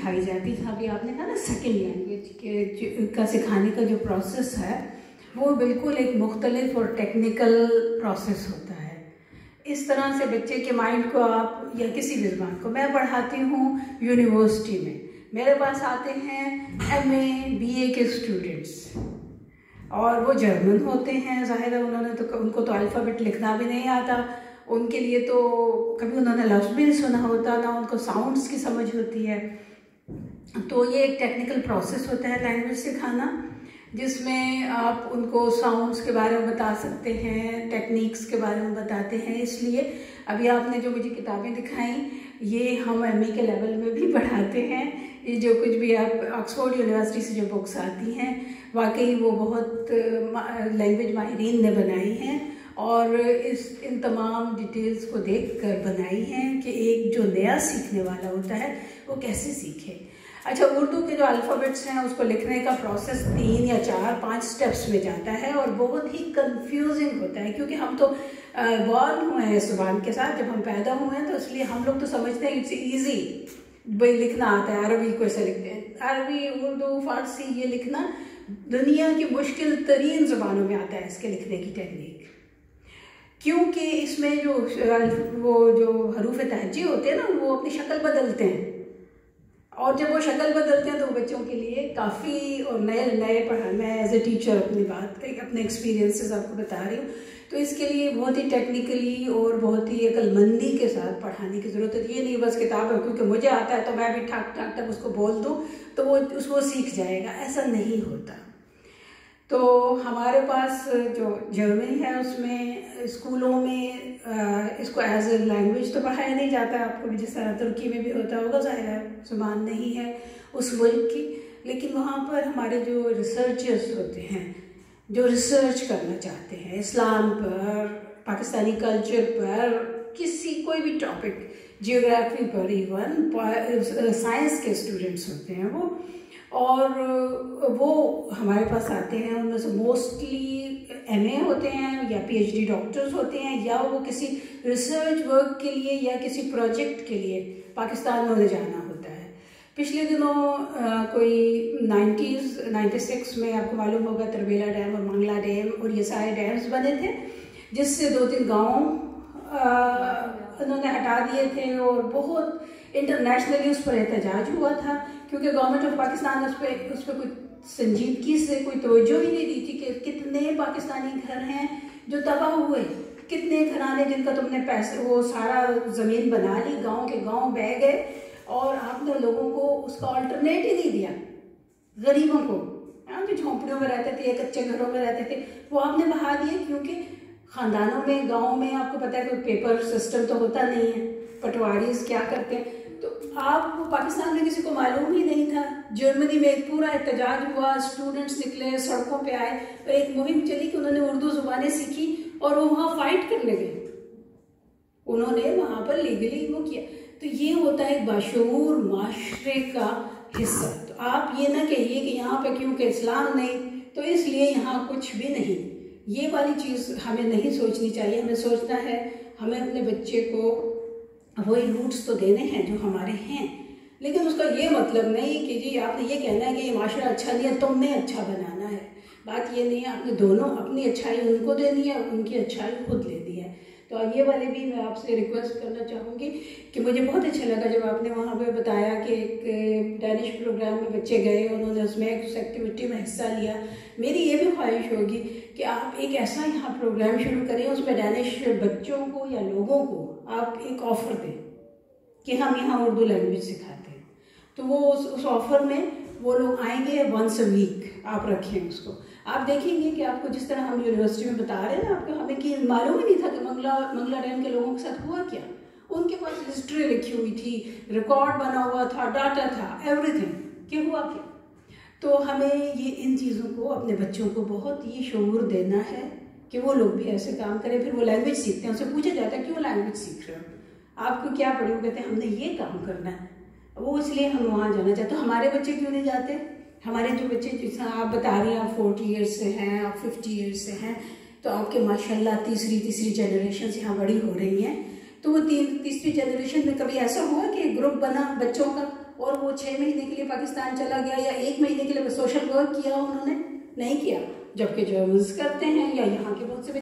सिखाई जाती है, जहाँ भी आपने कहा ना सेकेंड लैंग्वेज का सिखाने का जो प्रोसेस है वो बिल्कुल एक मुख्तलिफ और टेक्निकल प्रोसेस होता है। इस तरह से बच्चे के माइंड को आप या किसी भी ज़बान को, मैं पढ़ाती हूँ यूनिवर्सिटी में, मेरे पास आते हैं MA BA के स्टूडेंट्स और वो जर्मन होते हैं, ज़ाहिर है उनको तो अल्फ़ाबेट लिखना भी नहीं आता, उनके लिए तो कभी उन्होंने लफ्ज़ भी नहीं सुना होता, ना उनको साउंड्स की समझ होती है। तो ये एक टेक्निकल प्रोसेस होता है लैंग्वेज सिखाना, जिसमें आप उनको साउंड्स के बारे में बता सकते हैं, टेक्निक्स के बारे में बताते हैं। इसलिए अभी आपने जो मुझे किताबें दिखाई ये हम MA के लेवल में भी पढ़ाते हैं। ये जो कुछ भी आप ऑक्सफोर्ड यूनिवर्सिटी से जो बुक्स आती हैं वाकई वो बहुत लैंग्वेज माहिरीन ने बनाई हैं और इन तमाम डिटेल्स को देखकर बनाई हैं कि एक जो नया सीखने वाला होता है वो कैसे सीखे। अच्छा, उर्दू के जो अल्फ़ाबेट्स हैं उसको लिखने का प्रोसेस 3 या 4 5 स्टेप्स में जाता है और बहुत ही कंफ्यूजिंग होता है, क्योंकि हम तो बॉर्न हुए हैं इस ज़ुबान के साथ, जब हम पैदा हुए हैं तो इसलिए हम लोग तो समझते हैं इट्स ईजी, भाई लिखना आता है, अरबी को ऐसे लिखते हैं, अरबी उर्दू फ़ारसी ये लिखना दुनिया की मुश्किल तरीन ज़ुबानों में आता है इसके लिखने की टेक्निक, क्योंकि इसमें जो हरूफ तहजी होते हैं ना वो अपनी शक्ल बदलते हैं और जब वो शक्ल बदलते हैं तो बच्चों के लिए काफ़ी और नए पढ़ा, मैं एज ए टीचर अपने एक्सपीरियंसेस आपको बता रही हूँ, तो इसके लिए बहुत ही टेक्निकली और बहुत ही अक्लमंदी के साथ पढ़ाने की ज़रूरत है। ये नहीं बस किताब है क्योंकि मुझे आता है तो मैं भी ठाक ठाक तक उसको बोल दूँ तो वो उसको सीख जाएगा, ऐसा नहीं होता। तो हमारे पास जो जर्मनी है उसमें स्कूलों में इसको एज ए लैंग्वेज तो पढ़ाया नहीं जाता, आपको भी जिस तरह तुर्की में भी होता होगा, ज़ाहिर है ज़ुबान नहीं है उस मुल्क की, लेकिन वहाँ पर हमारे जो रिसर्चर्स होते हैं जो रिसर्च करना चाहते हैं इस्लाम पर, पाकिस्तानी कल्चर पर, कोई भी टॉपिक, जियोग्राफी पर, इवन साइंस के स्टूडेंट्स होते हैं वो हमारे पास आते हैं। उनमें से मोस्टली MA होते हैं या PhD डॉक्टर्स होते हैं या वो किसी रिसर्च वर्क के लिए या किसी प्रोजेक्ट के लिए पाकिस्तान में उन्हें जाना होता है। पिछले दिनों कोई 96 में आपको मालूम होगा तरबेला डैम और मंगला डैम और ये सारे डैम्स बने थे, जिससे 2-3 गाँव उन्होंने हटा दिए थे और बहुत इंटरनेशनली उस पर एहतजाज हुआ था, क्योंकि गवर्नमेंट ऑफ पाकिस्तान उस पर कोई संजीदगी से कोई तवज्जो ही नहीं दी थी कि कितने पाकिस्तानी घर हैं जो तबाह हुए, कितने घराने जिनका तुमने पैसे वो सारा ज़मीन बना ली, गांव के गांव बह गए और आपने लोगों को उसका अल्टरनेट ही नहीं दिया। गरीबों को जो झोंपड़ियों में रहते थे या कच्चे घरों में रहते थे वो आपने बहा दिए, क्योंकि ख़ानदानों में गाँव में आपको पता है कोई पेपर सिस्टम तो होता नहीं है, पटवारीज क्या करते हैं, तो आपको पाकिस्तान में किसी को मालूम ही नहीं था। जर्मनी में एक पूरा एहतजाज हुआ, स्टूडेंट्स निकले सड़कों पे आए और एक मुहिम चली कि उन्होंने उर्दू ज़ुबानें सीखी और वो वहाँ फाइट करने गए, उन्होंने वहाँ पर लीगली वो किया। तो ये होता है एक बाशऊर माशरे का हिस्सा। तो आप ये ना कहिए कि यहाँ पे क्योंकि इस्लाम नहीं तो इसलिए यहाँ कुछ भी नहीं, ये वाली चीज़ हमें नहीं सोचनी चाहिए। हमें सोचना है हमें अपने बच्चे को वही रूट्स तो देने हैं जो हमारे हैं, लेकिन उसका ये मतलब नहीं कि जी आपने ये कहना है कि ये माशरा अच्छा नहीं है तुमने अच्छा बनाना है। बात ये नहीं है, आपने दोनों अपनी अच्छाई उनको देनी है, उनकी अच्छाई खुद लेनी है। तो ये वाले भी मैं आपसे रिक्वेस्ट करना चाहूँगी कि मुझे बहुत अच्छा लगा जब आपने वहाँ पे बताया कि एक डैनिश प्रोग्राम में बच्चे गए, उन्होंने उसमें उस एक्टिविटी में हिस्सा लिया। मेरी ये भी ख्वाहिश होगी कि आप एक ऐसा यहाँ प्रोग्राम शुरू करें, उसमें डैनिश बच्चों को या लोगों को आप एक ऑफ़र दें कि हम यहाँ उर्दू लैंग्वेज सिखाते हैं, तो वो उस ऑफ़र में वो लोग आएंगे वंस अ वीक, आप रखें उसको। आप देखेंगे कि आपको जिस तरह हम यूनिवर्सिटी में बता रहे हैं ना, आपको हमें कि मालूम ही नहीं था कि मंगला डैम के लोगों के साथ हुआ क्या। उनके पास हिस्ट्री लिखी हुई थी, रिकॉर्ड बना हुआ था, डाटा था, एवरीथिंग कि हुआ क्या। तो हमें ये इन चीज़ों को अपने बच्चों को बहुत ही शऊर देना है कि वो लोग भी ऐसे काम करें। फिर वो लैंग्वेज सीखते हैं, उनसे पूछा जाता है क्यों लैंग्वेज सीख रहे हो, आपको क्या पढ़े, वो कहते हैं हमने ये काम करना है, वो इसलिए हम वहाँ जाना चाहते। तो हमारे बच्चे क्यों नहीं जाते? हमारे जो बच्चे जिस आप बता रही हैं आप 40 ईयर्स से हैं, आप 50 ईयर्स से हैं, तो आपके माशाल्लाह तीसरी जनरेशन यहाँ बड़ी हो रही हैं। तो वो तीसरी जनरेशन में कभी ऐसा हुआ कि ग्रुप बना बच्चों का और वो 6 महीने के लिए पाकिस्तान चला गया या 1 महीने के लिए सोशल वर्क किया उन्होंने? नहीं किया। जबकि जो यूज करते हैं या यहाँ के बहुत से